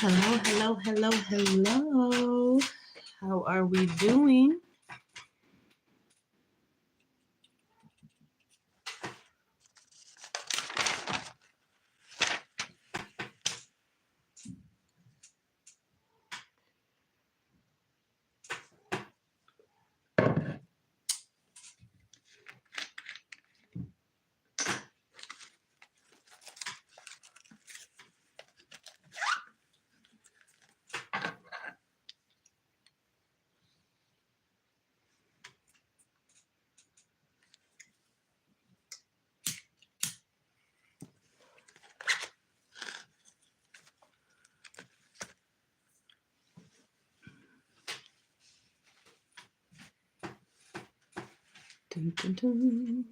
Hello, hello, hello, hello. How are we doing? Dun, dun, dun.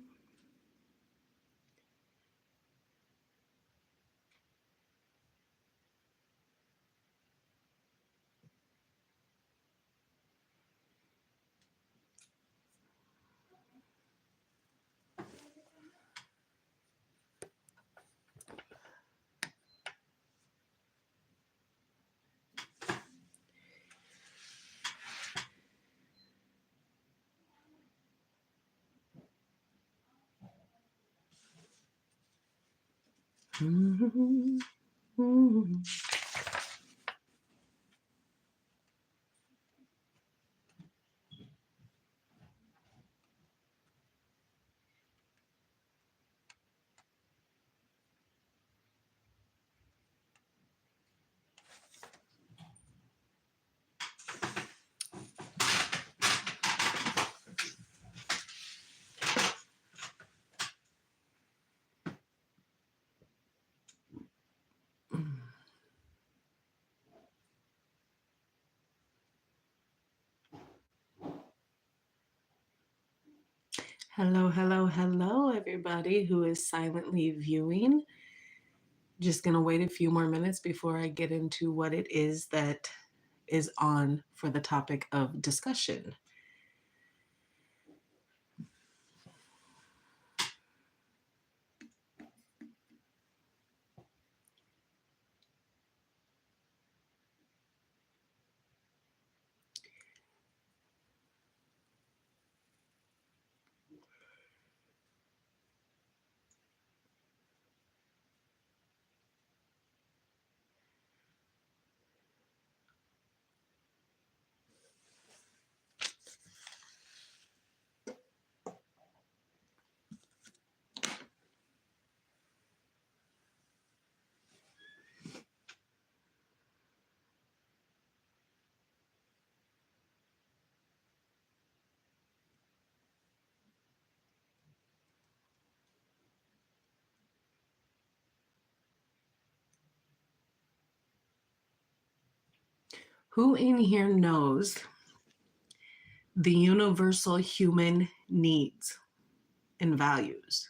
Hello, hello, hello, everybody who is silently viewing. Just going to wait a few more minutes before I get into what it is that is on for the topic of discussion. Who in here knows the universal human needs and values?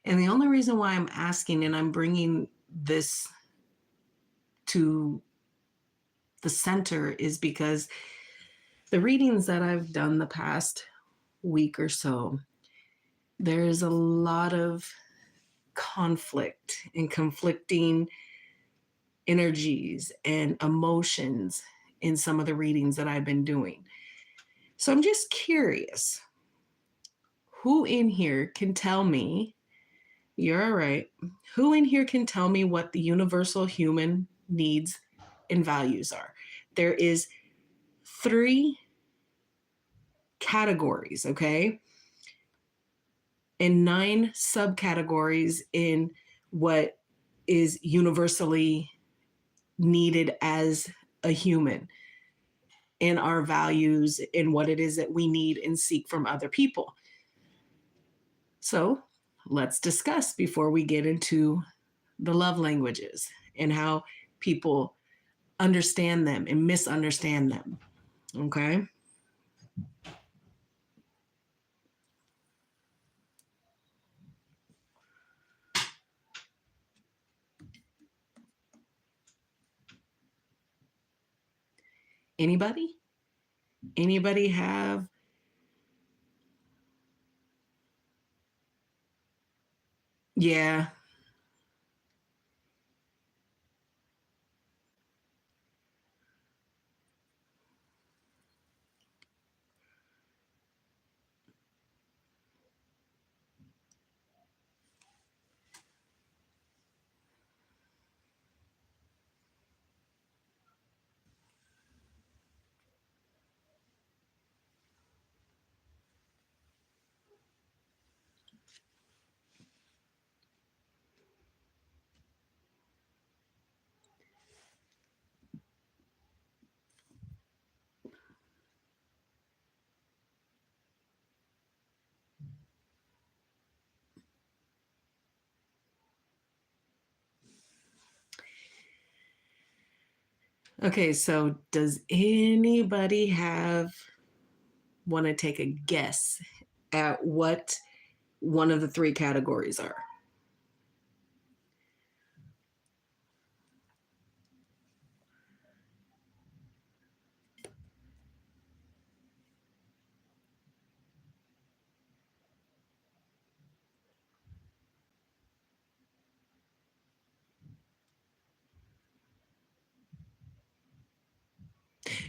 And the only reason why I'm asking and I'm bringing this to the center is because the readings that I've done the past week or so, there is a lot of conflict and conflicting energies and emotions in some of the readings that I've been doing. So I'm just curious, who in here can tell me, you're all right, who in here can tell me what the universal human needs and values are? There is 3 categories, okay? And 9 subcategories in what is universally needed as a human in our values in what it is that we need and seek from other people. So let's discuss before we get into the love languages and how people understand them and misunderstand them. Okay. Anybody? Anybody have? Yeah. Okay, so does anybody want to take a guess at what one of the three categories are?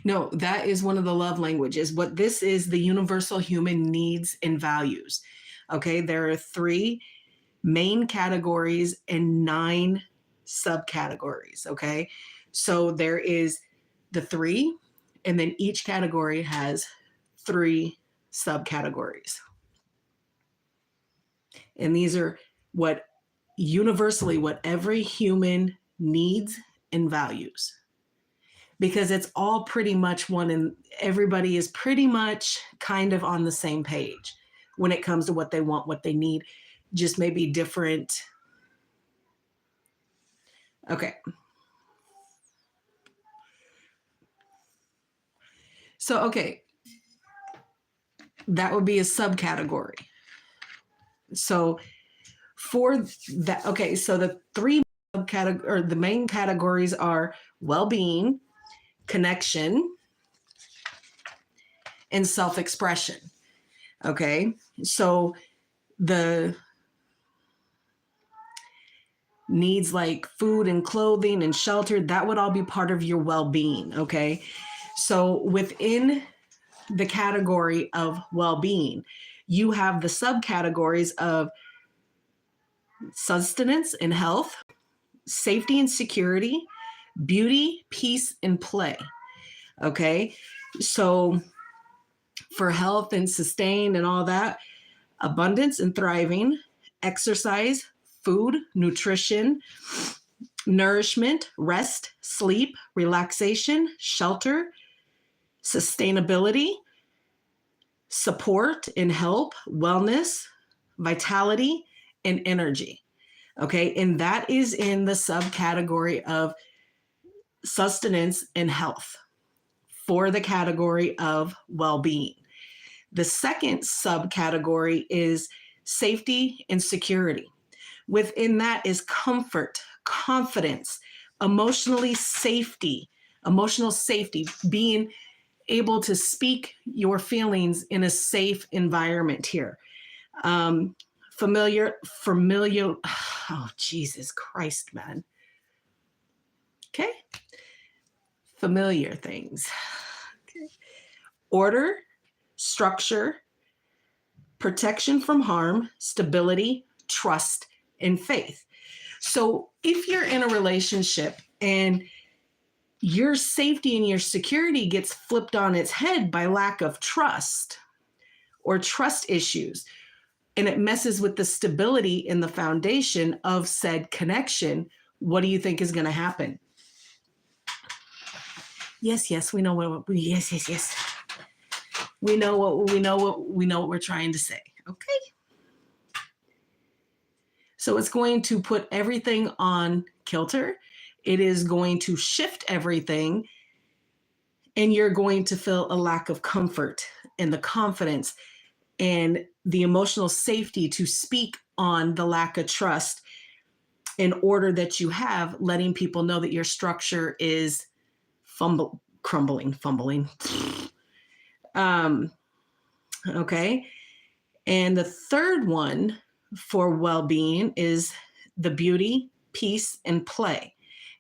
No, that is one of the love languages. What this is, the universal human needs and values. Okay, there are three main categories and 9 subcategories. Okay, so there is the three, and then each category has 3 subcategories. And these are what universally what every human needs and values, because it's all pretty much one, and everybody is pretty much kind of on the same page when it comes to what they want, what they need, just maybe different. Okay. So, okay, that would be a subcategory. So, for that, okay, so the 3 subcategories, or the main categories, are well-being, connection, and self-expression. Okay, so the needs like food and clothing and shelter, that would all be part of your well-being. Okay, so within the category of well-being, you have the subcategories of sustenance and health, safety and security, beauty, peace, and play. Okay, so for health and sustain and all that, abundance and thriving, exercise, food, nutrition, nourishment, rest, sleep, relaxation, shelter, sustainability, support and help, wellness, vitality, and energy. Okay, and that is in the subcategory of sustenance and health for the category of well-being. The second subcategory is safety and security. Within that is comfort, confidence, emotional safety, being able to speak your feelings in a safe environment here. Familiar, oh, Jesus Christ, man. Okay. Familiar things. Okay. Order, structure, protection from harm, stability, trust, and faith. So if you're in a relationship and your safety and your security gets flipped on its head by lack of trust or trust issues, and it messes with the stability in the foundation of said connection, what do you think is going to happen? Yes, we know what yes. We know what we're trying to say. Okay. So it's going to put everything on kilter. It is going to shift everything, and you're going to feel a lack of comfort and the confidence and the emotional safety to speak on the lack of trust in order that you have, letting people know that your structure is fumbling. Okay. And the third one for well-being is the beauty, peace, and play.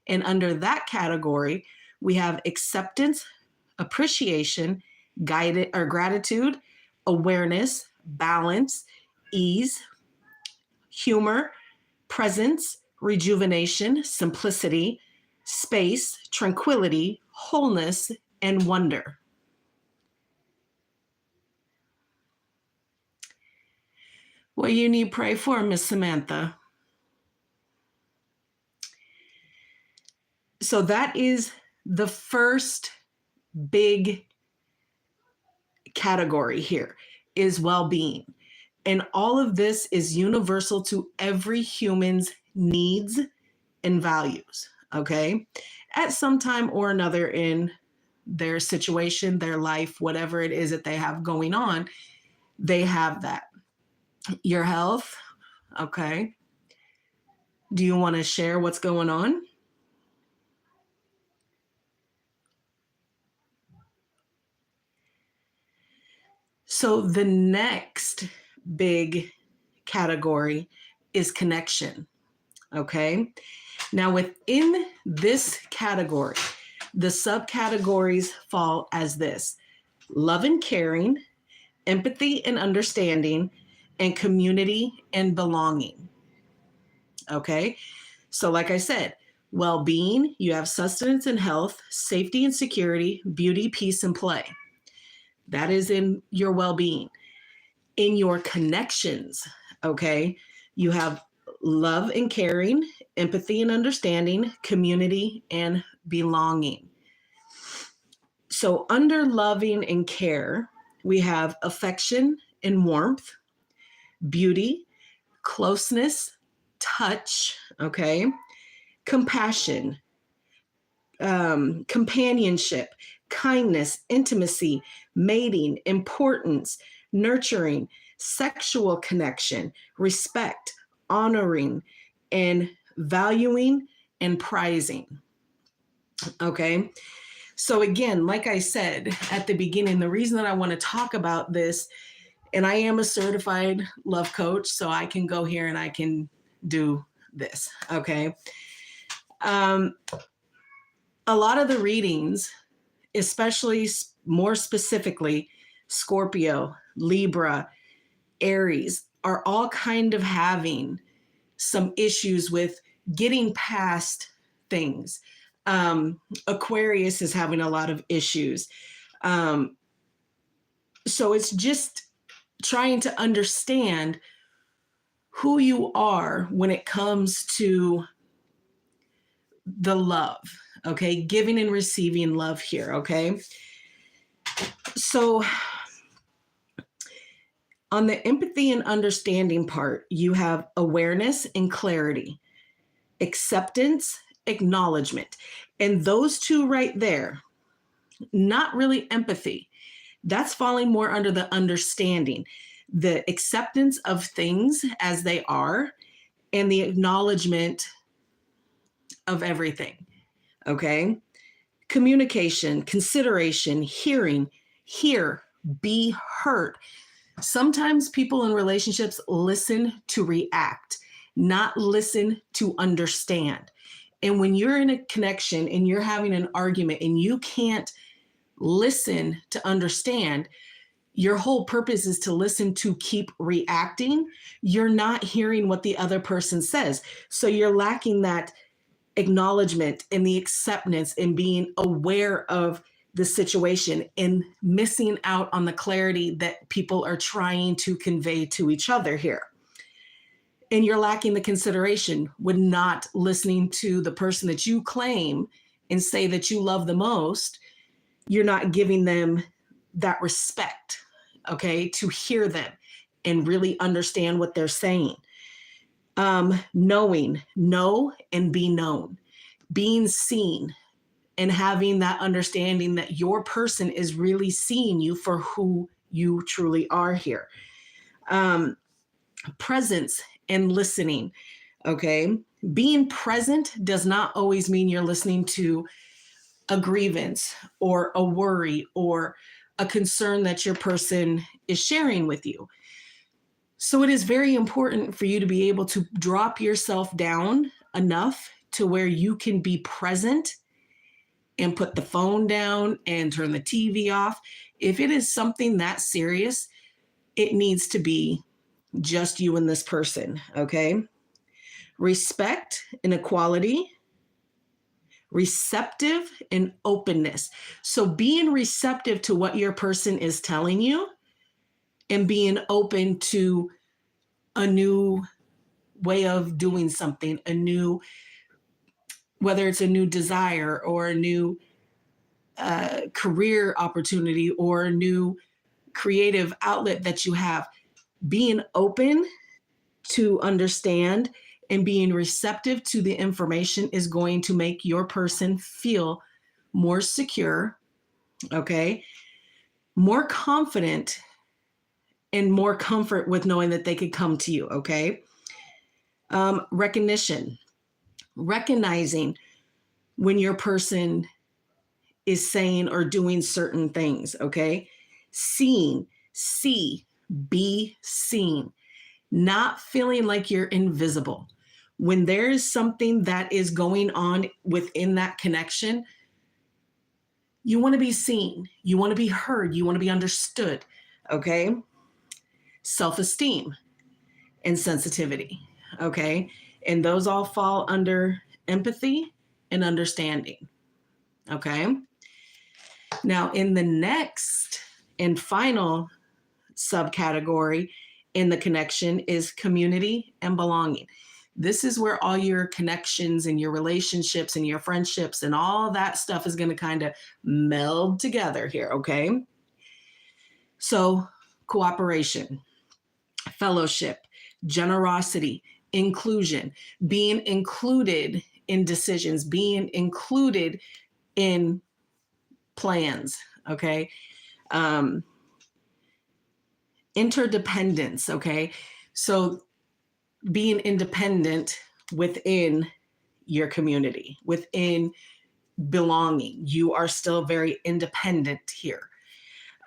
And under that category, we have acceptance, appreciation, guided or gratitude, awareness, balance, ease, humor, presence, rejuvenation, simplicity, space, tranquility, wholeness, and wonder. What you need pray for, Miss Samantha? So that is the first big category here, is well-being. And all of this is universal to every human's needs and values. okay? At some time or another in their situation, their life, whatever it is that they have going on, they have that. Your health, okay? Do you want to share what's going on? So the next big category is connection, okay? Now within this category, the subcategories fall as this: love and caring, empathy and understanding, and community and belonging, okay? So like I said, well-being, you have sustenance and health, safety and security, beauty, peace, and play. That is in your well-being. In your connections, okay, you have love and caring, empathy and understanding, community and belonging. So under loving and care, we have affection and warmth, beauty, closeness, touch, okay, compassion, companionship, kindness, intimacy, mating, importance, nurturing, sexual connection, respect, honoring, and valuing and prizing. Okay. So again, like I said at the beginning, the reason that I want to talk about this, and I am a certified love coach, so I can go here and I can do this. Okay. A lot of the readings, especially more specifically, Scorpio, Libra, Aries, are all kind of having some issues with getting past things. Aquarius is having a lot of issues. So it's just trying to understand who you are when it comes to the love, okay? Giving and receiving love here, okay? So on the empathy and understanding part, you have awareness and clarity, acceptance, acknowledgement. And those two right there, not really empathy. That's falling more under the understanding, the acceptance of things as they are, and the acknowledgement of everything. Okay. Communication, consideration, hearing, hear, be heard. Sometimes people in relationships listen to react, not listen to understand. And when you're in a connection and you're having an argument and you can't listen to understand, your whole purpose is to listen to keep reacting. You're not hearing what the other person says. So you're lacking that acknowledgement and the acceptance and being aware of the situation and missing out on the clarity that people are trying to convey to each other here. And you're lacking the consideration when not listening to the person that you claim and say that you love the most. You're not giving them that respect, okay, to hear them and really understand what they're saying. Knowing, know and be known, being seen, and having that understanding that your person is really seeing you for who you truly are here. Presence and listening, okay? Being present does not always mean you're listening to a grievance or a worry or a concern that your person is sharing with you. So it is very important for you to be able to drop yourself down enough to where you can be present and put the phone down and turn the TV off. If it is something that serious, it needs to be just you and this person, okay? Respect and equality, receptive and openness. So being receptive to what your person is telling you and being open to a new way of doing something, a new, whether it's a new desire or a new career opportunity or a new creative outlet that you have, being open to understand and being receptive to the information is going to make your person feel more secure, okay, more confident, and more comfort with knowing that they could come to you, okay? Recognition, recognizing when your person is saying or doing certain things, okay? Seeing, see, be seen, not feeling like you're invisible. When there is something that is going on within that connection, you want to be seen, you want to be heard, you want to be understood, okay? Self-esteem and sensitivity, okay? And those all fall under empathy and understanding, okay? Now, in the next and final subcategory in the connection is community and belonging. This is where all your connections and your relationships and your friendships and all that stuff is going to kind of meld together here, okay? So, cooperation, fellowship, generosity, inclusion, being included in decisions, being included in plans, okay? Interdependence, okay? So being independent within your community, within belonging, you are still very independent here.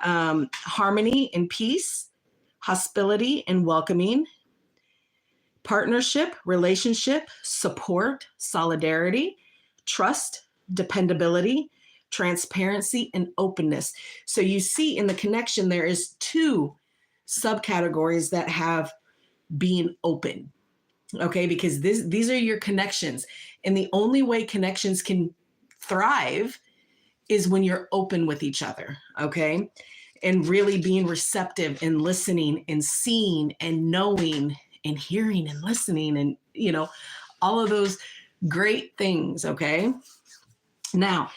Harmony and peace, hospitality and welcoming, partnership, relationship, support, solidarity, trust, dependability, transparency, and openness. So you see in the connection, there is 2 subcategories that have being open, okay? Because these are your connections. And the only way connections can thrive is when you're open with each other, okay? And really being receptive and listening and seeing and knowing and hearing and listening and, all of those great things, okay? Now,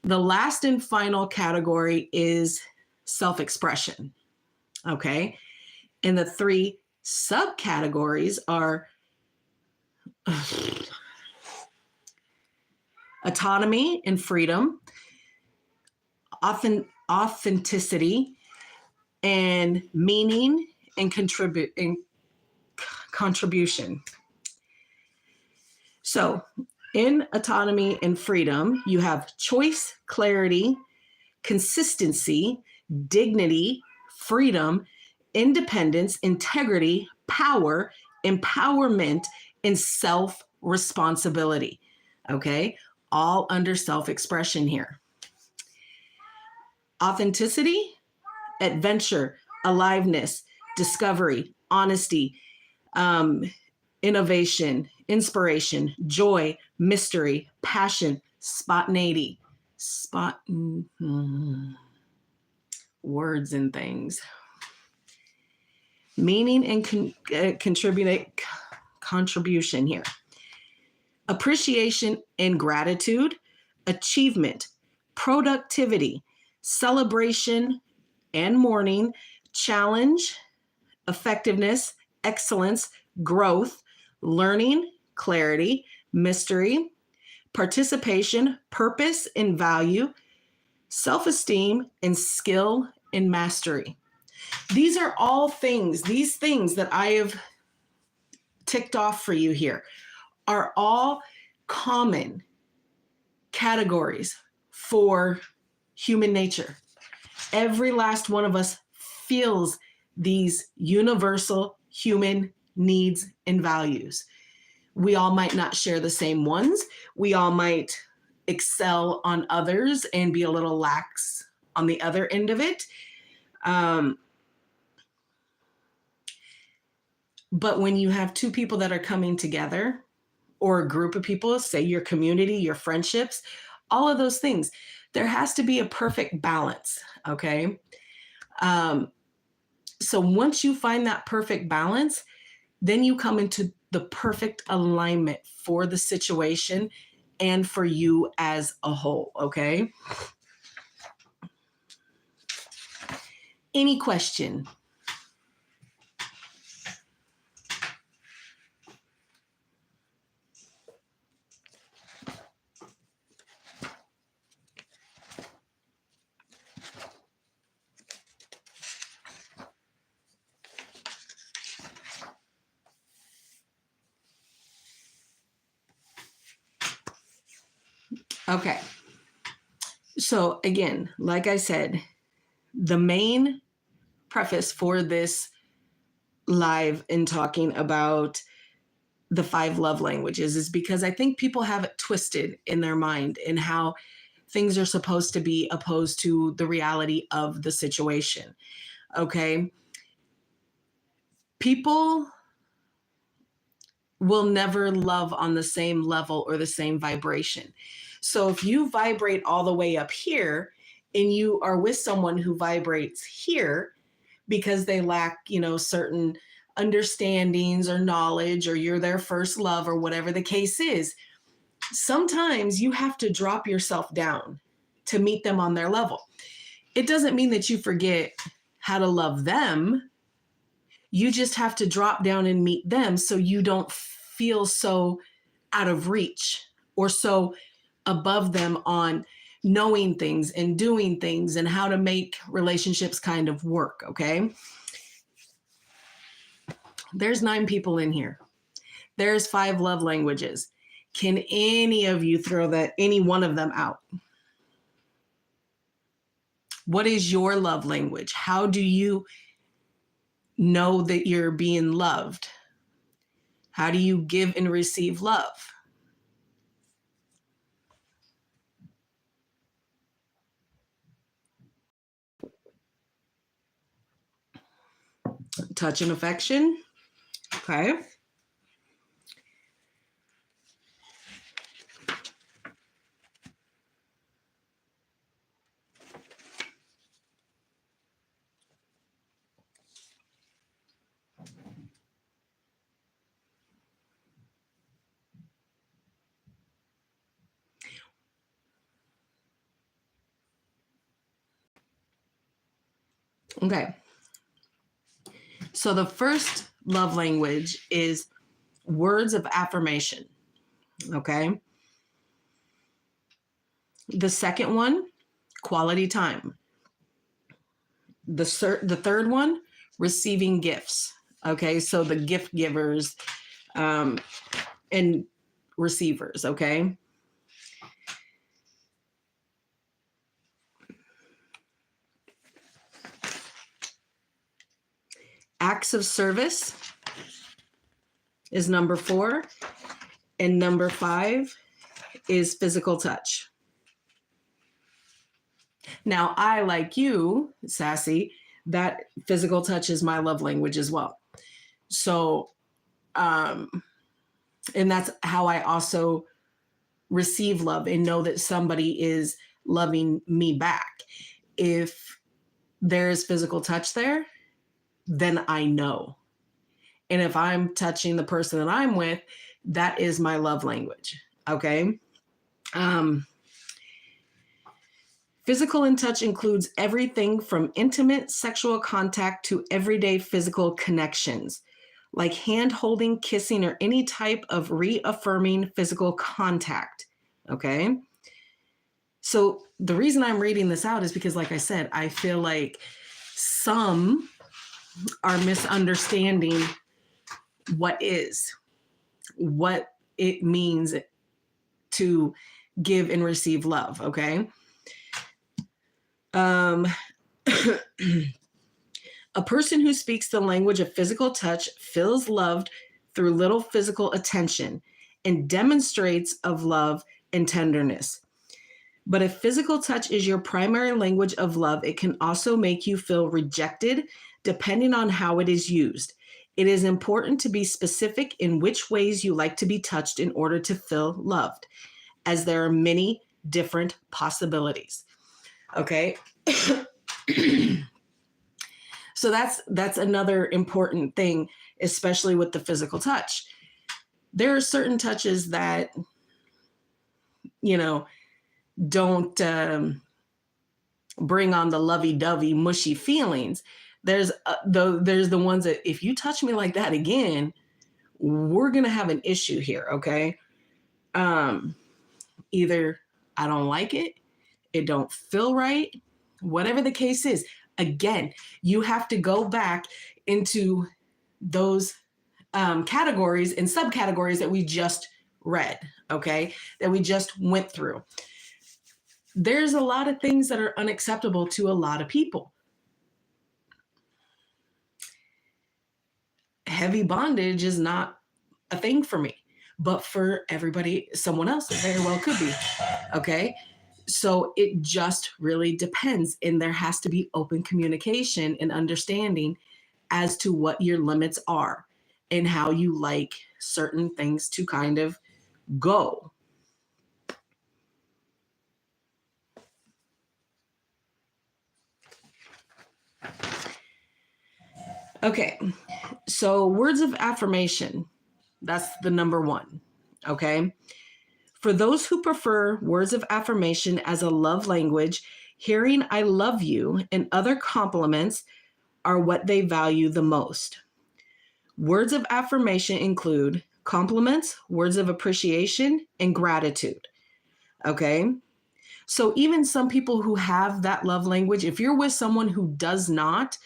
the last and final category is self-expression, okay? And the 3 subcategories are autonomy and freedom, authenticity, and meaning and contribution. So in autonomy and freedom, you have choice, clarity, consistency, dignity, freedom, independence, integrity, power, empowerment, and self-responsibility, okay? All under self-expression here. Authenticity, adventure, aliveness, discovery, honesty, innovation, inspiration, joy, mystery, passion, spontaneity, words and things. Meaning and contribution here. Appreciation and gratitude, achievement, productivity, celebration and mourning, challenge, effectiveness, excellence, growth, learning, clarity, mystery, participation, purpose and value, self-esteem, and skill and mastery. These are all things, these things that I have ticked off for you here are all common categories for human nature. Every last one of us feels these universal human needs and values. We all might not share the same ones. We all might excel on others and be a little lax on the other end of it. But when you have 2 people that are coming together, or a group of people, say your community, your friendships, all of those things, there has to be a perfect balance, okay? So once you find that perfect balance, then you come into the perfect alignment for the situation and for you as a whole, okay? Any question? Okay. So again, like I said, the main preface for this live in talking about the 5 love languages is because I think people have it twisted in their mind in how things are supposed to be opposed to the reality of the situation. Okay. People will never love on the same level or the same vibration. So if you vibrate all the way up here and you are with someone who vibrates here because they lack, certain understandings or knowledge, or you're their first love or whatever the case is, sometimes you have to drop yourself down to meet them on their level. It doesn't mean that you forget how to love them. You just have to drop down and meet them so you don't feel so out of reach or so above them on knowing things and doing things and how to make relationships kind of work. Okay. There's 9 people in here. There's 5 love languages. Can any of you throw any one of them out? What is your love language? How do you know that you're being loved? How do you give and receive love? Touch and affection. Okay. Okay. So the first love language is words of affirmation. Okay. The second one, quality time. The third one, receiving gifts. Okay. So the gift givers and receivers. Okay. Acts of service is number 4. And number 5 is physical touch. Now, I, like you, Sassy, that physical touch is my love language as well. So, and that's how I also receive love and know that somebody is loving me back. If there's physical touch there, then I know. And if I'm touching the person that I'm with, that is my love language. Okay. Physical and touch includes everything from intimate sexual contact to everyday physical connections, like hand holding, kissing, or any type of reaffirming physical contact. Okay. So the reason I'm reading this out is because, like I said, I feel like some are misunderstanding what it means to give and receive love. Okay. A person who speaks the language of physical touch feels loved through little physical attention and demonstrates of love and tenderness. But if physical touch is your primary language of love, it can also make you feel rejected depending on how it is used. It is important to be specific in which ways you like to be touched in order to feel loved, as there are many different possibilities. Okay. So that's another important thing, especially with the physical touch. There are certain touches that, don't bring on the lovey-dovey, mushy feelings. There's the ones that if you touch me like that again, we're gonna have an issue here. Okay. Either I don't like it don't feel right, whatever the case is. Again, you have to go back into those categories and subcategories that we just read, okay, that we just went through. there's a lot of things that are unacceptable to a lot of people. Heavy bondage is not a thing for me, but for everybody, someone else, it very well could be. Okay. So it just really depends. And there has to be open communication and understanding as to what your limits are and how you like certain things to kind of go. Okay. So words of affirmation, that's the number one. Okay. For those who prefer words of affirmation as a love language, hearing I love you and other compliments are what they value the most. Words of affirmation include compliments, words of appreciation, and gratitude. Okay. So even some people who have that love language, if you're with someone who does not,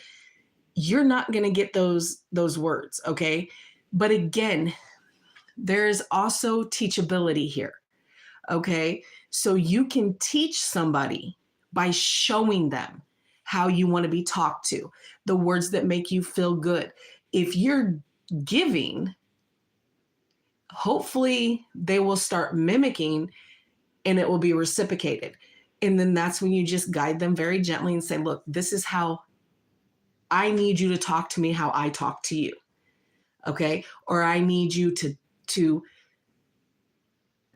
you're not going to get those words. Okay. But again, there's also teachability here. Okay. So you can teach somebody by showing them how you want to be talked to, the words that make you feel good. If you're giving, hopefully they will start mimicking and it will be reciprocated. And then that's when you just guide them very gently and say, look, this is how I need you to talk to me, how I talk to you. Okay. Or I need you to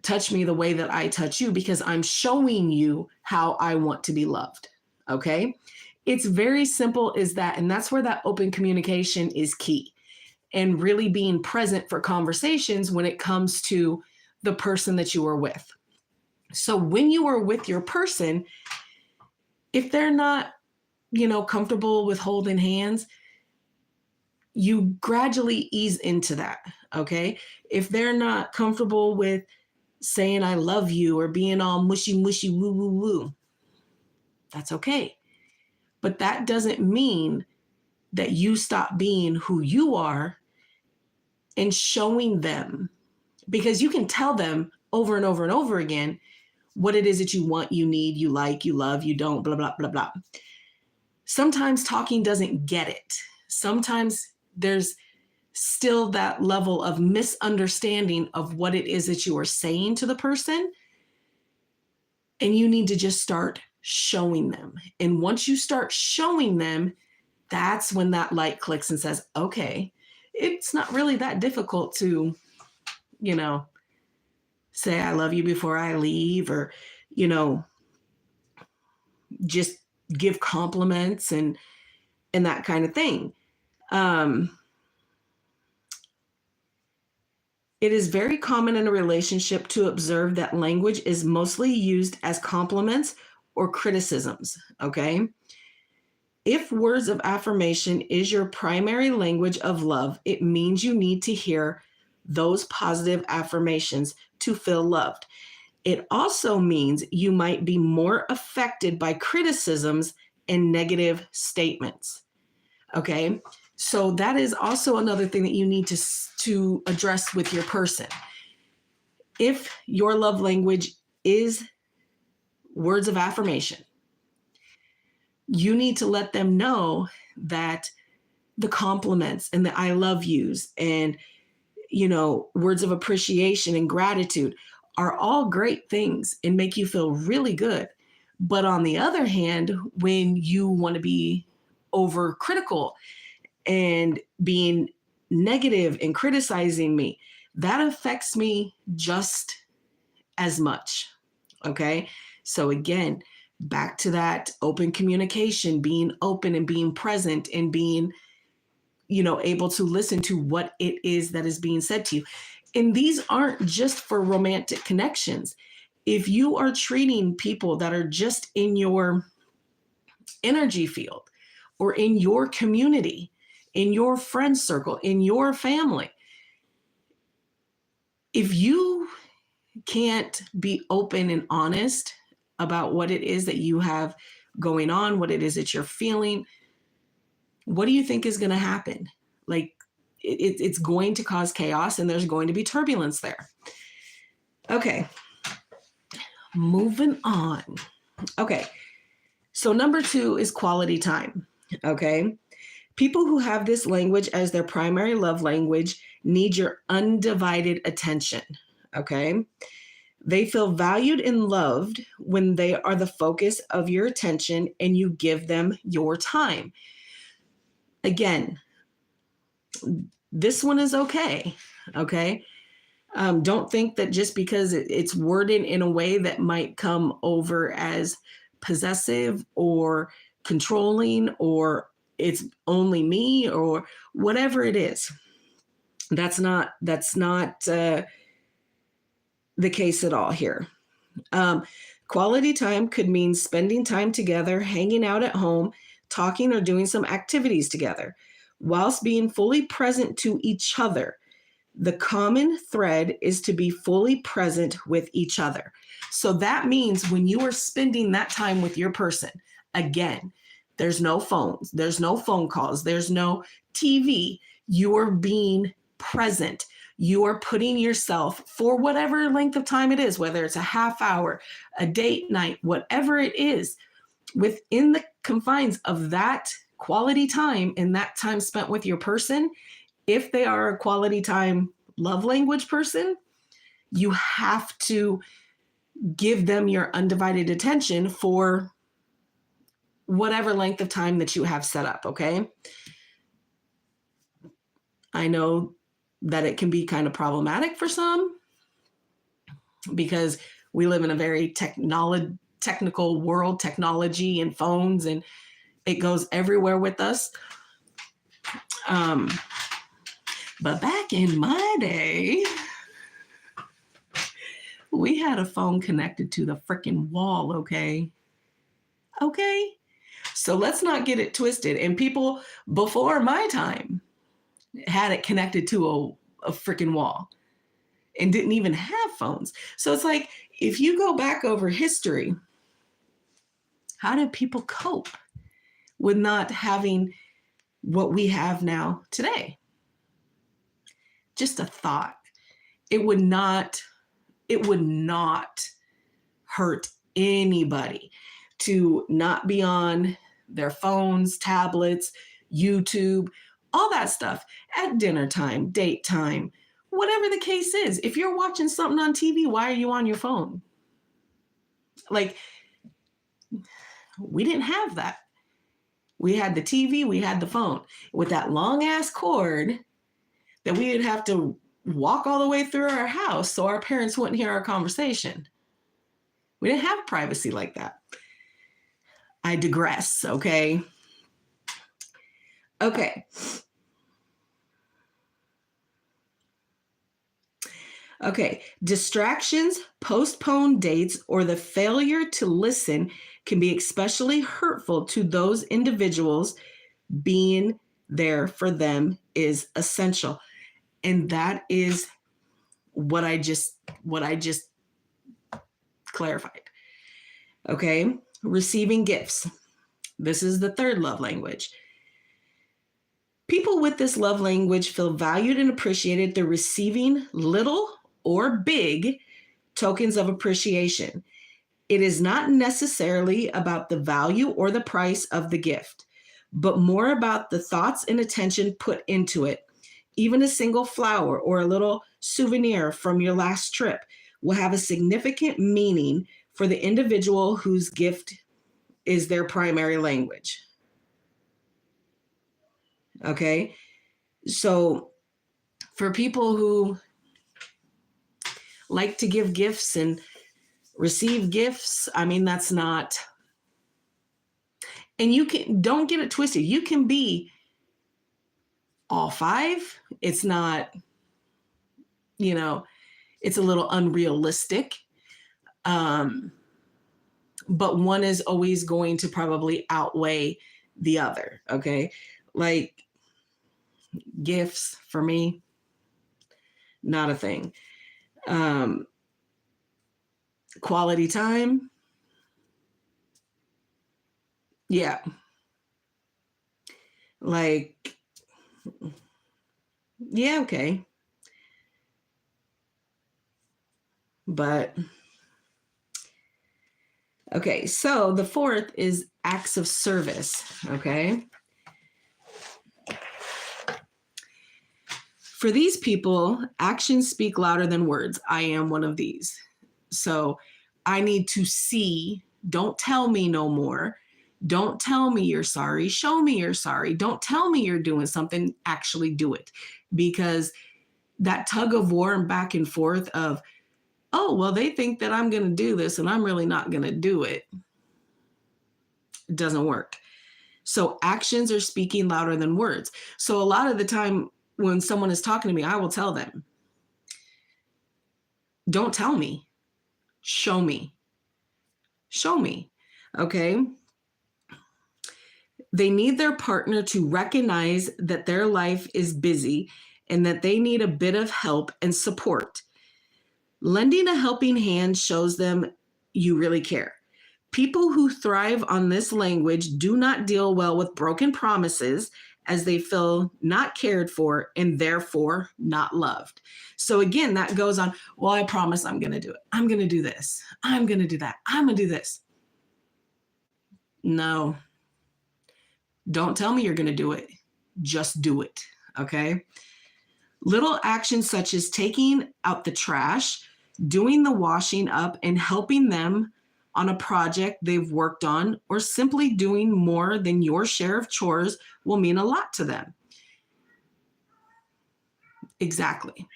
touch me the way that I touch you because I'm showing you how I want to be loved. Okay. It's very simple as that. And that's where that open communication is key, and really being present for conversations when it comes to the person that you are with. So when you are with your person, if they're not, comfortable with holding hands, you gradually ease into that. Okay. If they're not comfortable with saying I love you or being all mushy, mushy, woo, woo, woo, that's okay. But that doesn't mean that you stop being who you are and showing them, because you can tell them over and over and over again what it is that you want, you need, you like, you love, you don't, blah, blah, blah, blah. Sometimes talking doesn't get it. Sometimes there's still that level of misunderstanding of what it is that you are saying to the person. And you need to just start showing them. And once you start showing them, that's when that light clicks and says, okay, it's not really that difficult to, say I love you before I leave, or, just give compliments and that kind of thing. It is very common in a relationship to observe that language is mostly used as compliments or criticisms. Okay. If words of affirmation is your primary language of love, it means you need to hear those positive affirmations to feel loved. It also means you might be more affected by criticisms and negative statements. Okay. So that is also another thing that you need to address with your person. If your love language is words of affirmation, you need to let them know that the compliments and the I love yous and, words of appreciation and gratitude are all great things and make you feel really good. But on the other hand, when you want to be overcritical and being negative and criticizing me, that affects me just as much. Okay. So again, back to that open communication, being open and being present and being, able to listen to what it is that is being said to you. And these aren't just for romantic connections. If you are treating people that are just in your energy field or in your community, in your friend circle, in your family, if you can't be open and honest about what it is that you have going on, what it is that you're feeling, what do you think is going to happen? Like, it's going to cause chaos and there's going to be turbulence there. Okay, moving on. Okay. So number 2 is quality time. Okay. People who have this language as their primary love language need your undivided attention. Okay. They feel valued and loved when they are the focus of your attention and you give them your time. Again, this one is okay. Okay. Don't think that just because it's worded in a way that might come over as possessive or controlling or it's only me or whatever it is. That's not the case at all here. Quality time could mean spending time together, hanging out at home, talking or doing some activities together, whilst being fully present to each other. The common thread is to be fully present with each other. So that means when you are spending that time with your person, again, there's no phones, there's no phone calls, there's no TV. You are being present. You are putting yourself for whatever length of time it is, whether it's a half hour, a date night, whatever it is, within the confines of that quality time and that time spent with your person. If they are a quality time love language person, you have to give them your undivided attention for whatever length of time that you have set up, okay? I know that it can be kind of problematic for some because we live in a very technical world, technology and phones, and it goes everywhere with us. But back in my day, we had a phone connected to the freaking wall, okay? Okay? So let's not get it twisted. And people before my time had it connected to a freaking wall and didn't even have phones. So it's like, if you go back over history, how did people cope with not having what we have now today? Just a thought. It would not hurt anybody to not be on their phones, tablets, YouTube, all that stuff at dinner time, date time, whatever the case is. If you're watching something on TV, why are you on your phone? Like, we didn't have that. We had the TV, we had the phone with that long ass cord that we would have to walk all the way through our house so our parents wouldn't hear our conversation. We didn't have privacy like that. I digress, okay? Okay. Okay. Distractions, postponed dates, or the failure to listen can be especially hurtful to those individuals. Being there for them is essential. And that is what I just clarified. Okay. Receiving gifts. This is the third love language. People with this love language feel valued and appreciated through receiving little or big tokens of appreciation. It is not necessarily about the value or the price of the gift, but more about the thoughts and attention put into it. Even a single flower or a little souvenir from your last trip will have a significant meaning for the individual whose gift is their primary language. Okay? So for people who like to give gifts and receive gifts, I mean, that's not, and don't get it twisted. You can be all five. It's not, it's a little unrealistic. But one is always going to probably outweigh the other. Okay. Like gifts for me, not a thing. Quality time. Yeah. Like, yeah, okay. But Okay, so the fourth is acts of service, okay? For these people, actions speak louder than words. I am one of these. So I need to see, don't tell me no more. Don't tell me you're sorry. Show me you're sorry. Don't tell me you're doing something. Actually do it. Because that tug of war and back and forth of, oh, well, they think that I'm going to do this and I'm really not going to do it. It doesn't work. So actions are speaking louder than words. So a lot of the time when someone is talking to me, I will tell them, don't tell me, show me. Show me. Okay. They need their partner to recognize that their life is busy and that they need a bit of help and support. Lending a helping hand shows them you really care. People who thrive on this language do not deal well with broken promises as they feel not cared for and therefore not loved. So again, that goes on, well, I promise I'm going to do it. I'm going to do this. I'm going to do that. I'm going to do this. No, don't tell me you're going to do it. Just do it. Okay. Little actions such as taking out the trash, doing the washing up, and helping them on a project they've worked on, or simply doing more than your share of chores will mean a lot to them. Exactly.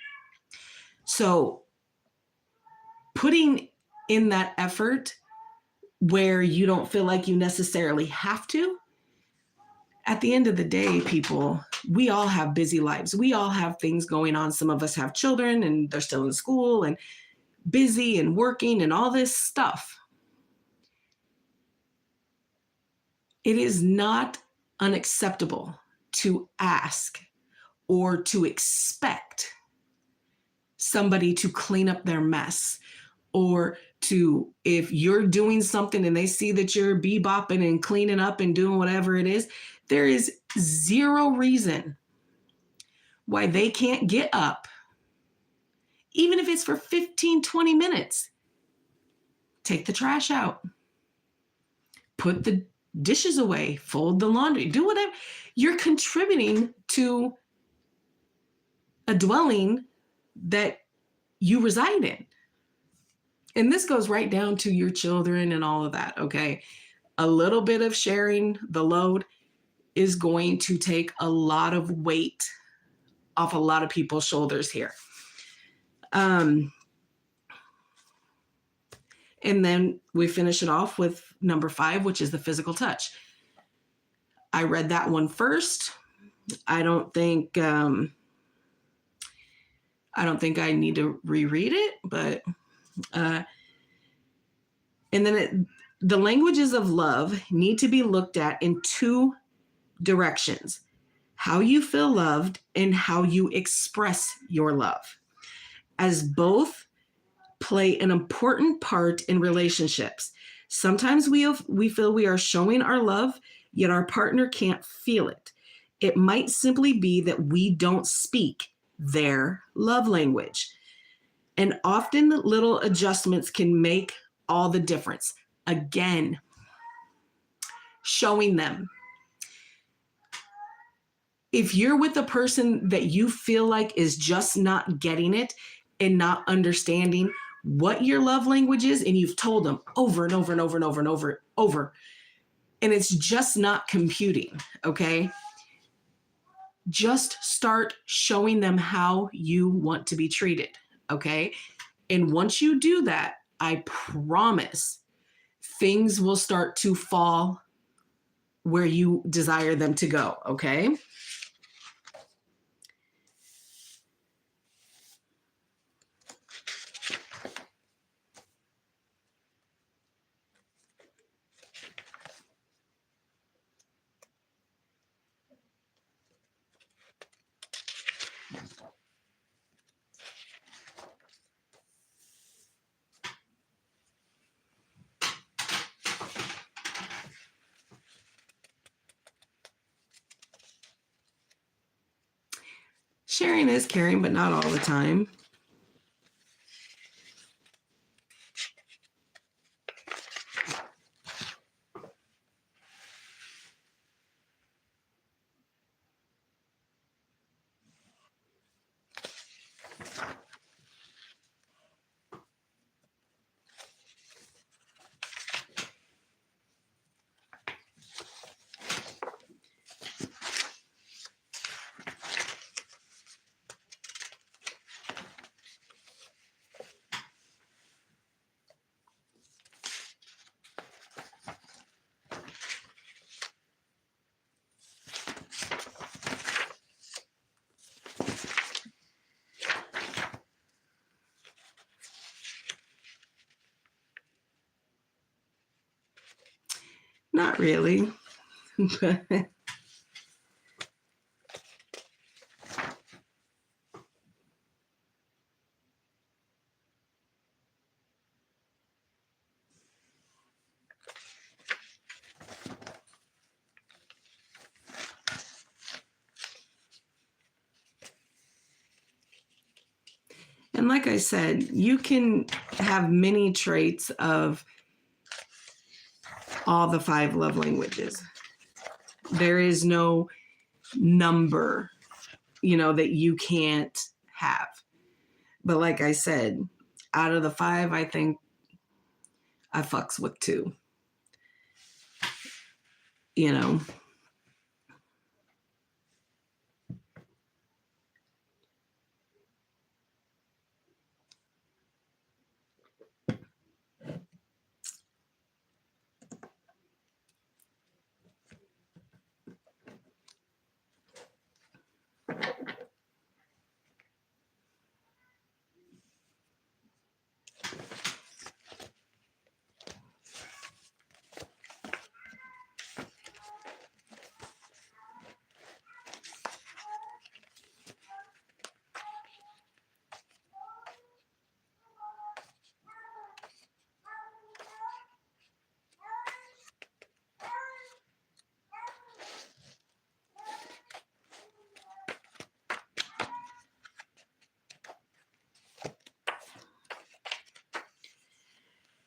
So putting in that effort where you don't feel like you necessarily have to, at the end of the day, people, we all have busy lives. We all have things going on. Some of us have children and they're still in school and busy and working and all this stuff. It is not unacceptable to ask or to expect somebody to clean up their mess, or to, if you're doing something and they see that you're bebopping and cleaning up and doing whatever it is, there is zero reason why they can't get up, even if it's for 15, 20 minutes, take the trash out, put the dishes away, fold the laundry, do whatever. You're contributing to a dwelling that you reside in. And this goes right down to your children and all of that, okay? A little bit of sharing the load is going to take a lot of weight off a lot of people's shoulders here. And then we finish it off with number 5, which is the physical touch. I read that one first. I don't think I need to reread it, but and then the languages of love need to be looked at in 2 directions: how you feel loved and how you express your love, as both play an important part in relationships. Sometimes we feel we are showing our love, yet our partner can't feel it. It might simply be that we don't speak their love language. And often little adjustments can make all the difference. Again, showing them. If you're with a person that you feel like is just not getting it and not understanding what your love language is, and you've told them over and over and over and over and over, and it's just not computing, okay? Just start showing them how you want to be treated, okay? And once you do that, I promise things will start to fall where you desire them to go, okay? Sharing is caring, but not all the time. Not really. And like I said, you can have many traits of all the 5 love languages. There is no number, that you can't have. But like I said, out of the 5, I think I fucks with 2.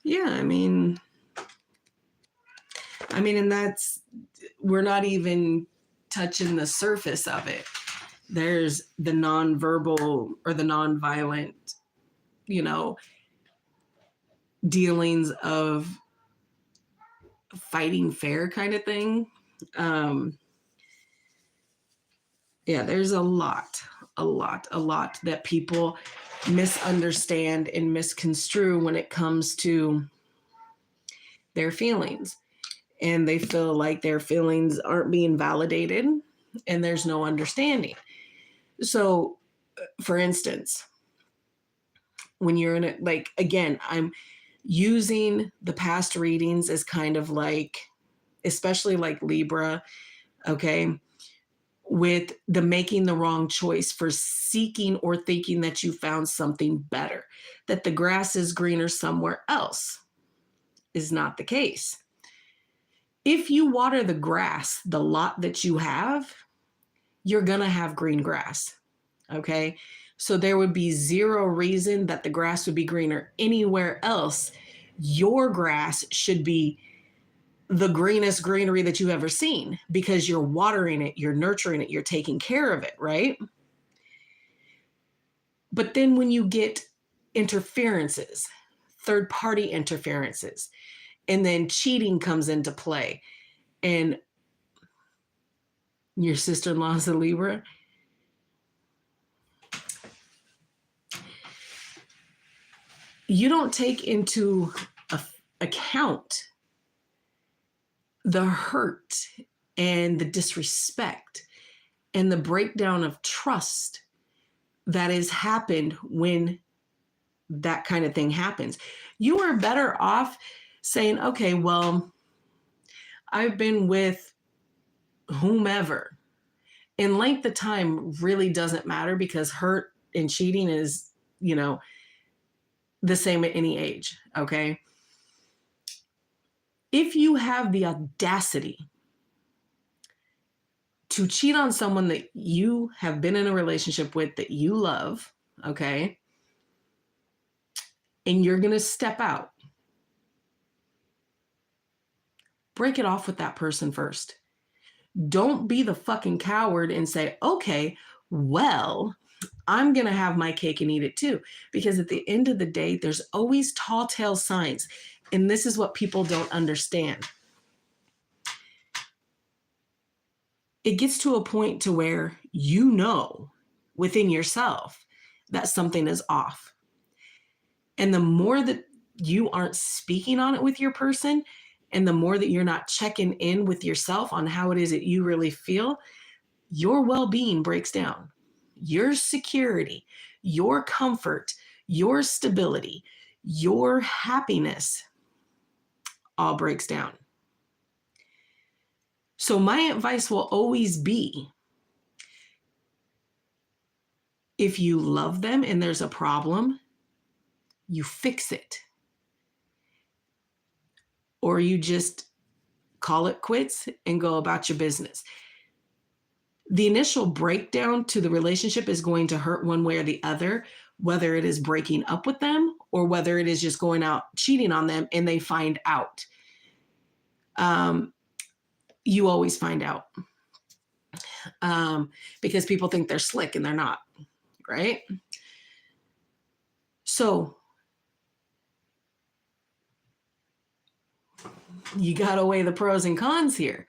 Yeah, I mean, and we're not even touching the surface of it. There's the nonverbal or the nonviolent, dealings of fighting fair kind of thing. Yeah, there's a lot that people misunderstand and misconstrue when it comes to their feelings. And they feel like their feelings aren't being validated and there's no understanding. So, for instance, when you're in it, like, again, I'm using the past readings as kind of like, especially like Libra, okay, with the making the wrong choice for seeking or thinking that you found something better, that the grass is greener somewhere else is not the case. If you water the grass, the lot that you have, you're going to have green grass. Okay. So there would be zero reason that the grass would be greener anywhere else. Your grass should be the greenest greenery that you've ever seen because you're watering it, you're nurturing it, you're taking care of it, right? But then when you get interferences, third-party interferences, and then cheating comes into play, and your sister-in-law is a Libra, you don't take into account the hurt and the disrespect and the breakdown of trust that has happened when that kind of thing happens. You are better off saying, okay, well, I've been with whomever, and length of time really doesn't matter because hurt and cheating is, the same at any age. Okay. If you have the audacity to cheat on someone that you have been in a relationship with, that you love, okay, and you're going to step out, break it off with that person first. Don't be the fucking coward and say, okay, well, I'm going to have my cake and eat it too. Because at the end of the day, there's always tall tale signs. And this is what people don't understand. It gets to a point to where you know within yourself that something is off. And the more that you aren't speaking on it with your person, and the more that you're not checking in with yourself on how it is that you really feel, your well-being breaks down. Your security, your comfort, your stability, your happiness all breaks down. So my advice will always be, if you love them and there's a problem, you fix it. Or you just call it quits and go about your business. The initial breakdown to the relationship is going to hurt one way or the other, whether it is breaking up with them or whether it is just going out cheating on them and they find out. You always find out because people think they're slick and they're not, right? So you got to weigh the pros and cons here.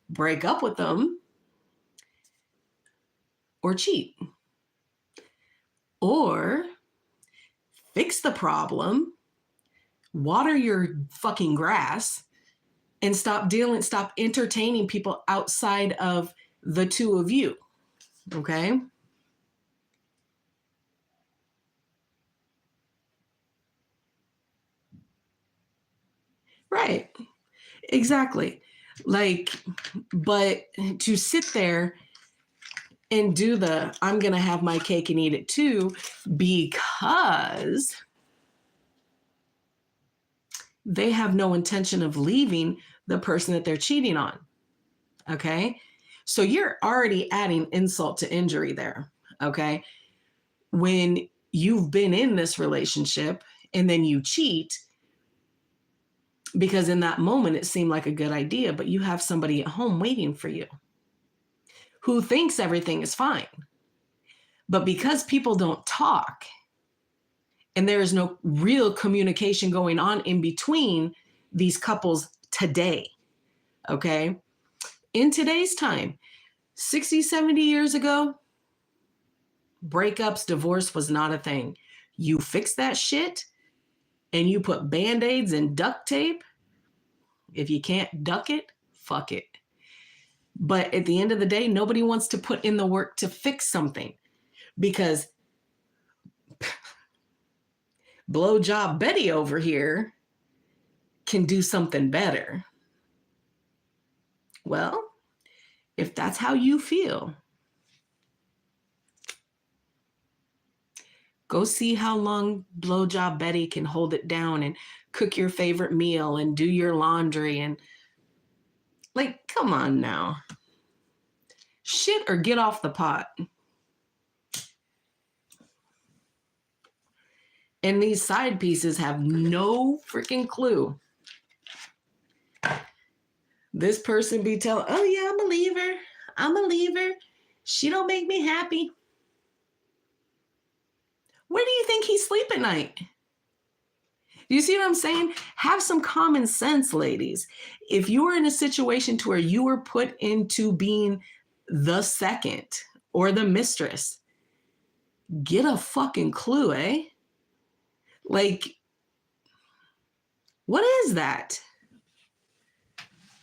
Break up with them or cheat, or fix the problem, water your fucking grass, and stop entertaining people outside of the two of you. Okay? Right. Exactly. Like, but to sit there and do the I'm going to have my cake and eat it too, because they have no intention of leaving the person that they're cheating on. Okay? So you're already adding insult to injury there. Okay? When you've been in this relationship and then you cheat, because in that moment it seemed like a good idea, but you have somebody at home waiting for you who thinks everything is fine. But because people don't talk and there is no real communication going on in between these couples today, okay? In today's time, 60, 70 years ago, breakups, divorce was not a thing. You fix that shit and you put Band-Aids and duct tape. If you can't duck it, fuck it. But at the end of the day, nobody wants to put in the work to fix something because blowjob Betty over here can do something better. Well, if that's how you feel, go see how long blowjob Betty can hold it down and cook your favorite meal and do your laundry and like, come on now. Shit or get off the pot. And these side pieces have no freaking clue. This person be telling, oh yeah, I'm a leaver. I'm a leaver. She don't make me happy. Where do you think he sleep at night? Do you see what I'm saying? Have some common sense, ladies. If you are in a situation to where you were put into being the second or the mistress, get a fucking clue, eh? Like, what is that?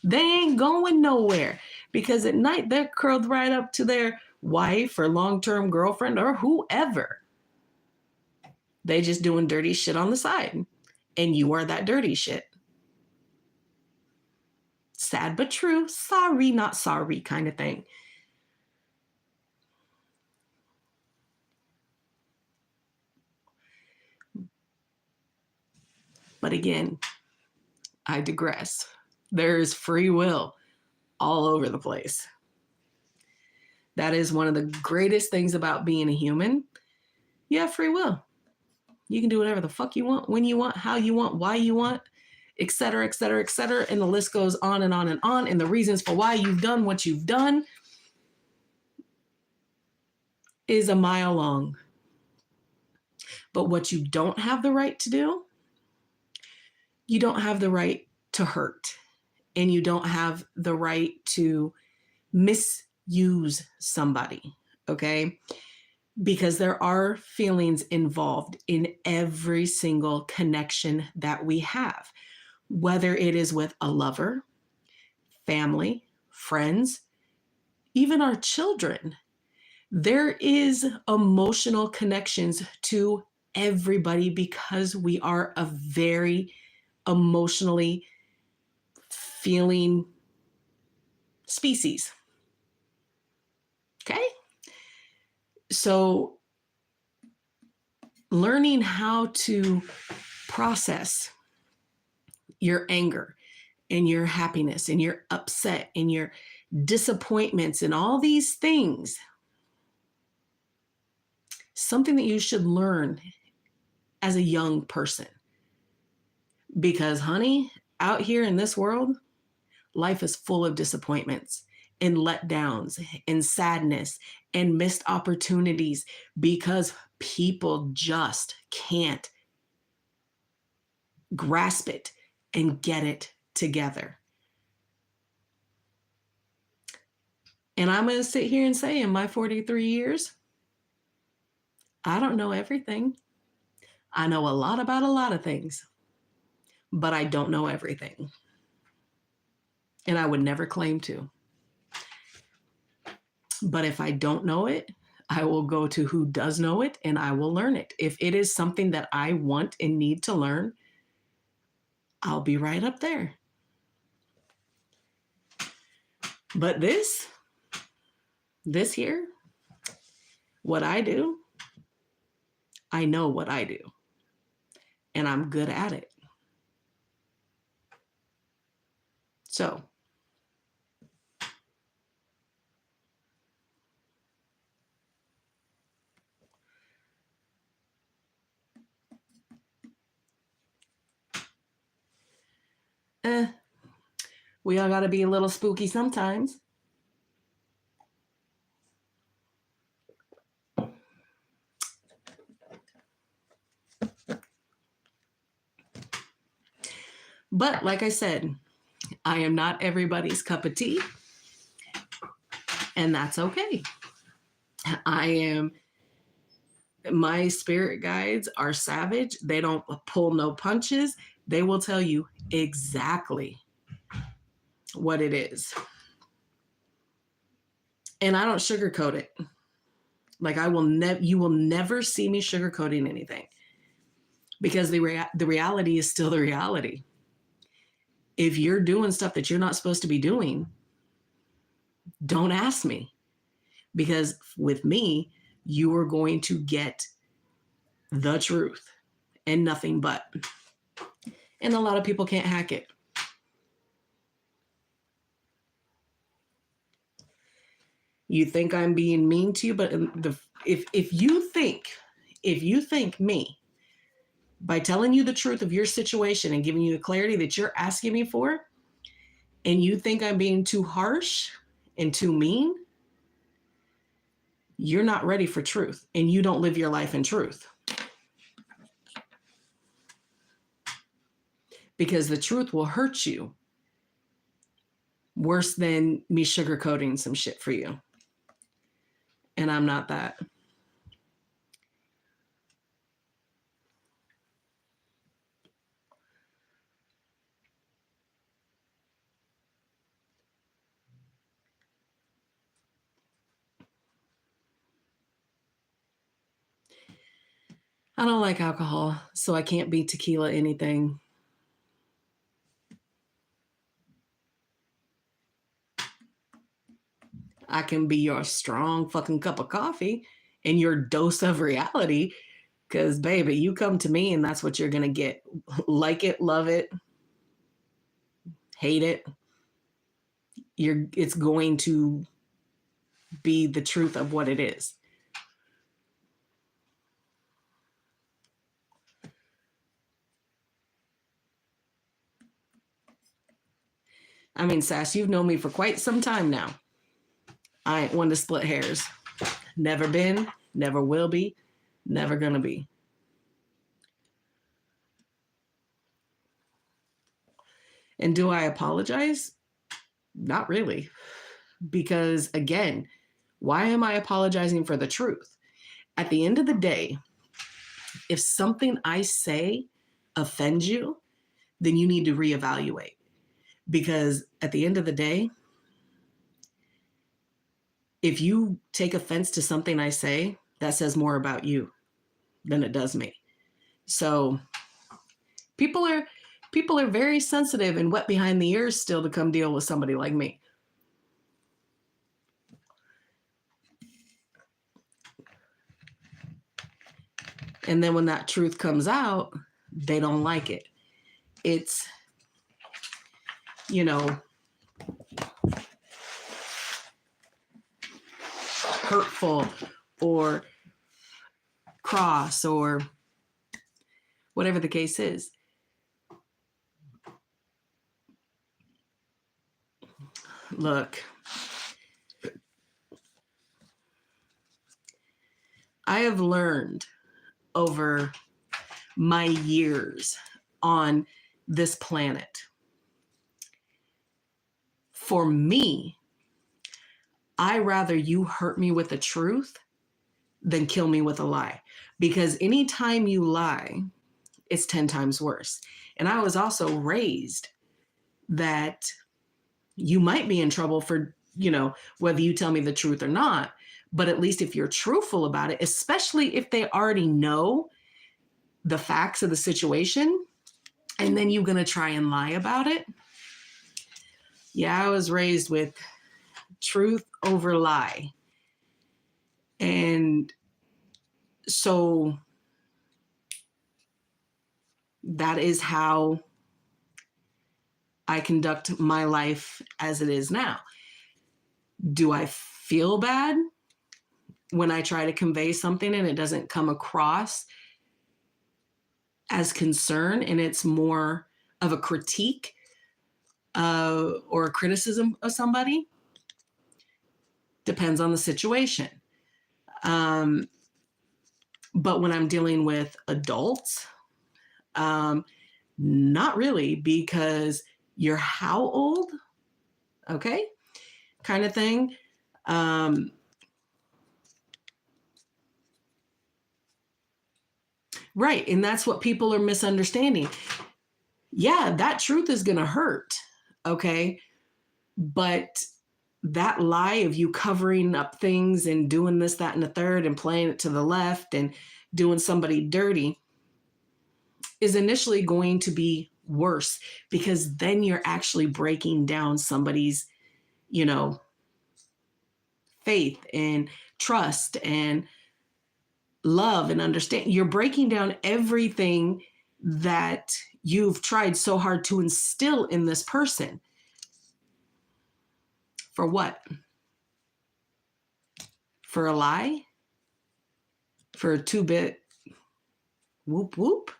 They ain't going nowhere because at night they're curled right up to their wife or long-term girlfriend or whoever. They just doing dirty shit on the side. And you are that dirty shit. Sad but true. Sorry, not sorry kind of thing. But again, I digress. There is free will all over the place. That is one of the greatest things about being a human. You have free will. You can do whatever the fuck you want, when you want, how you want, why you want, et cetera, et cetera, et cetera. And the list goes on and on and on. And the reasons for why you've done what you've done is a mile long. But what you don't have the right to do, you don't have the right to hurt. And you don't have the right to misuse somebody, okay? Because there are feelings involved in every single connection that we have, whether it is with a lover, family, friends, even our children. There is emotional connections to everybody because we are a very emotionally feeling species. Okay? So learning how to process your anger and your happiness and your upset and your disappointments and all these things, something that you should learn as a young person. Because, honey, out here in this world, life is full of disappointments and letdowns and sadness and missed opportunities because people just can't grasp it and get it together. And I'm going to sit here and say, in my 43 years, I don't know everything. I know a lot about a lot of things, but I don't know everything. And I would never claim to. But if I don't know it, I will go to who does know it and I will learn it. If it is something that I want and need to learn, I'll be right up there. But this here, what I do, I know what I do. And I'm good at it. So, we all got to be a little spooky sometimes. But like I said, I am not everybody's cup of tea. And that's okay. My spirit guides are savage. They don't pull no punches. They will tell you exactly what it is. And I don't sugarcoat it. Like you will never see me sugarcoating anything because the reality is still the reality. If you're doing stuff that you're not supposed to be doing, don't ask me, because with me, you are going to get the truth and nothing but. And a lot of people can't hack it. You think I'm being mean to you, but if you think me, by telling you the truth of your situation and giving you the clarity that you're asking me for, and you think I'm being too harsh and too mean, you're not ready for truth and you don't live your life in truth. Because the truth will hurt you worse than me sugarcoating some shit for you. And I'm not that. I don't like alcohol, so I can't be tequila anything. I can be your strong fucking cup of coffee and your dose of reality. Because, baby, you come to me and that's what you're going to get. Like it, love it, hate it. It's going to be the truth of what it is. I mean, Sass, you've known me for quite some time now. I ain't one to split hairs. Never been, never will be, never gonna be. And do I apologize? Not really. Because again, why am I apologizing for the truth? At the end of the day, if something I say offends you, then you need to reevaluate. Because at the end of the day, if you take offense to something I say, that says more about you than it does me. So people are very sensitive and wet behind the ears still to come deal with somebody like me. And then when that truth comes out, they don't like it. It's, hurtful or cross or whatever the case is. Look, I have learned over my years on this planet, for me, I rather you hurt me with the truth than kill me with a lie. Because anytime you lie, it's 10 times worse. And I was also raised that you might be in trouble for, whether you tell me the truth or not. But at least if you're truthful about it, especially if they already know the facts of the situation, and then you're going to try and lie about it. Yeah, I was raised with truth over lie. And so that is how I conduct my life as it is now. Do I feel bad when I try to convey something and it doesn't come across as concern and it's more of a critique or a criticism of somebody? Depends on the situation. But when I'm dealing with adults, not really, because you're how old? Okay, kind of thing. Right, and that's what people are misunderstanding. Yeah, that truth is going to hurt, okay? But that lie of you covering up things and doing this, that, and the third and playing it to the left and doing somebody dirty is initially going to be worse, because then you're actually breaking down somebody's, faith and trust and love and understand. You're breaking down everything that you've tried so hard to instill in this person. For what? For a lie? For a 2-bit whoop whoop?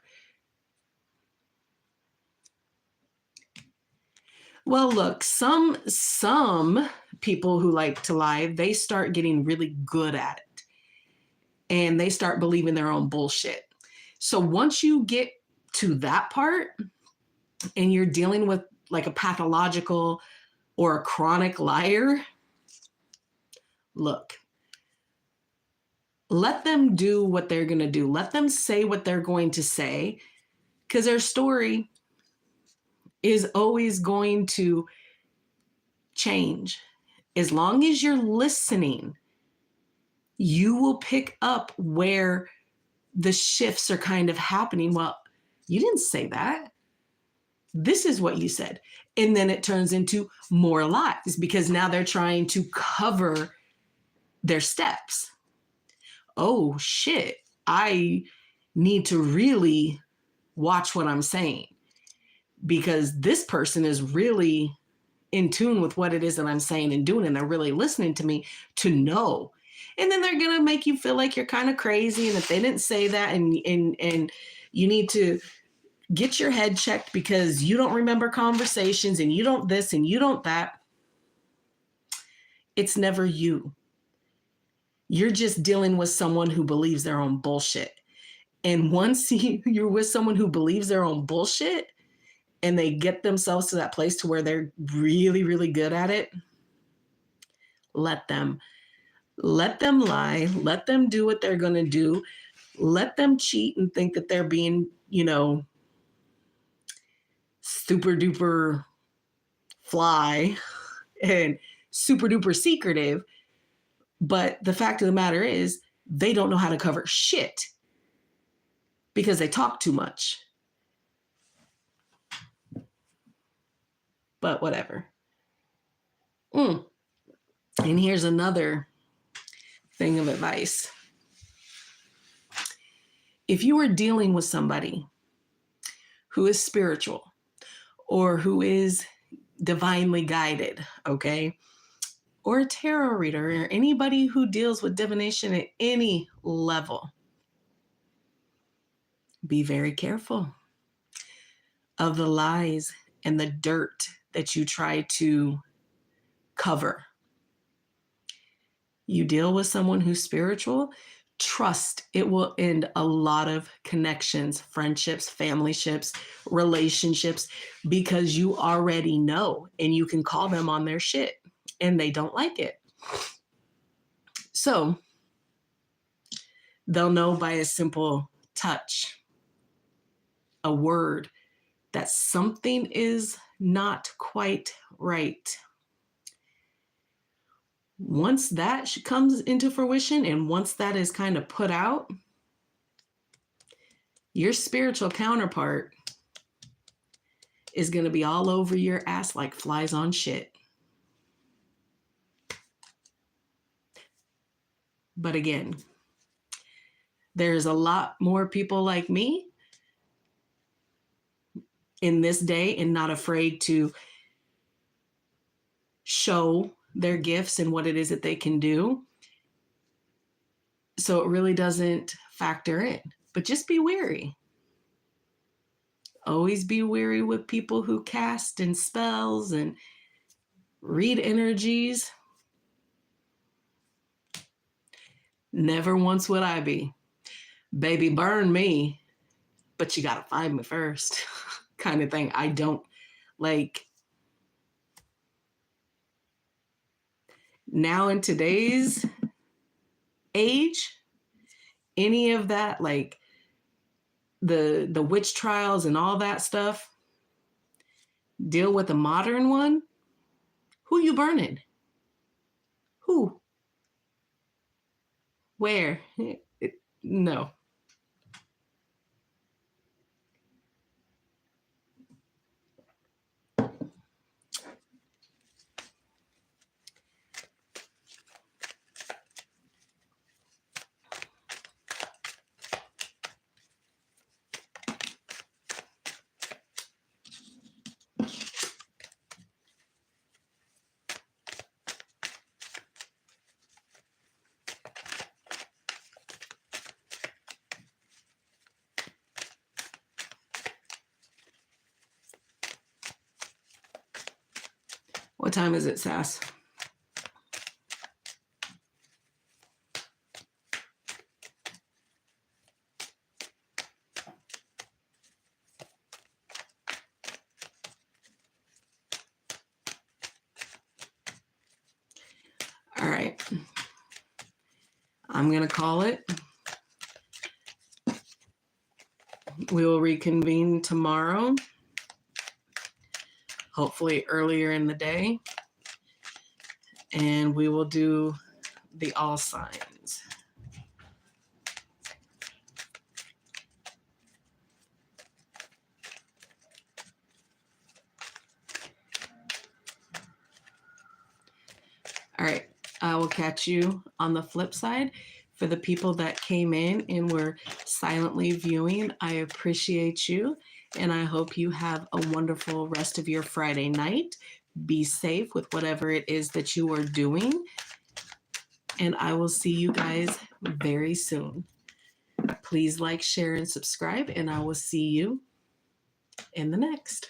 Well, look, some people who like to lie, they start getting really good at it. And they start believing their own bullshit. So once you get to that part and you're dealing with like a pathological or a chronic liar, look, let them do what they're going to do. Let them say what they're going to say, because their story is always going to change. As long as you're listening, you will pick up where the shifts are kind of happening. Well, you didn't say that. This is what you said. And then it turns into more lies, because now they're trying to cover their steps. Oh shit, I need to really watch what I'm saying, because this person is really in tune with what it is that I'm saying and doing, and they're really listening to me to know. And then they're going to make you feel like you're kind of crazy. And if they didn't say that, and you need to get your head checked because you don't remember conversations and you don't this and you don't that. It's never you. You're just dealing with someone who believes their own bullshit. And once you're with someone who believes their own bullshit and they get themselves to that place to where they're really, really good at it, let them lie, let them do what they're going to do, let them cheat and think that they're being, super duper fly and super duper secretive. But the fact of the matter is, they don't know how to cover shit because they talk too much. But whatever. And here's another thing of advice. If you are dealing with somebody who is spiritual or who is divinely guided, okay, or a tarot reader or anybody who deals with divination at any level, be very careful of the lies and the dirt that you try to cover. You deal with someone who's spiritual, trust it will end a lot of connections, friendships, family ships, relationships, because you already know and you can call them on their shit and they don't like it. So they'll know by a simple touch, a word, that something is not quite right. Once that comes into fruition and once that is kind of put out, your spiritual counterpart is going to be all over your ass like flies on shit. But again, there's a lot more people like me in this day and not afraid to show their gifts and what it is that they can do. So it really doesn't factor in, but just be wary. Always be wary with people who cast and spells and read energies. Never once would I be, baby, burn me, but you got to find me first kind of thing. I don't like. Now in today's age, any of that, like the witch trials and all that stuff, deal with a modern one. Who you burning? Who? Where? No. What time is it, Sass? All right. I'm going to call it. We will reconvene tomorrow, hopefully earlier in the day, and we will do the all signs. All right. I will catch you on the flip side. For the people that came in and were silently viewing, I appreciate you. And I hope you have a wonderful rest of your Friday night. Be safe with whatever it is that you are doing. And I will see you guys very soon. Please like, share, and subscribe. And I will see you in the next.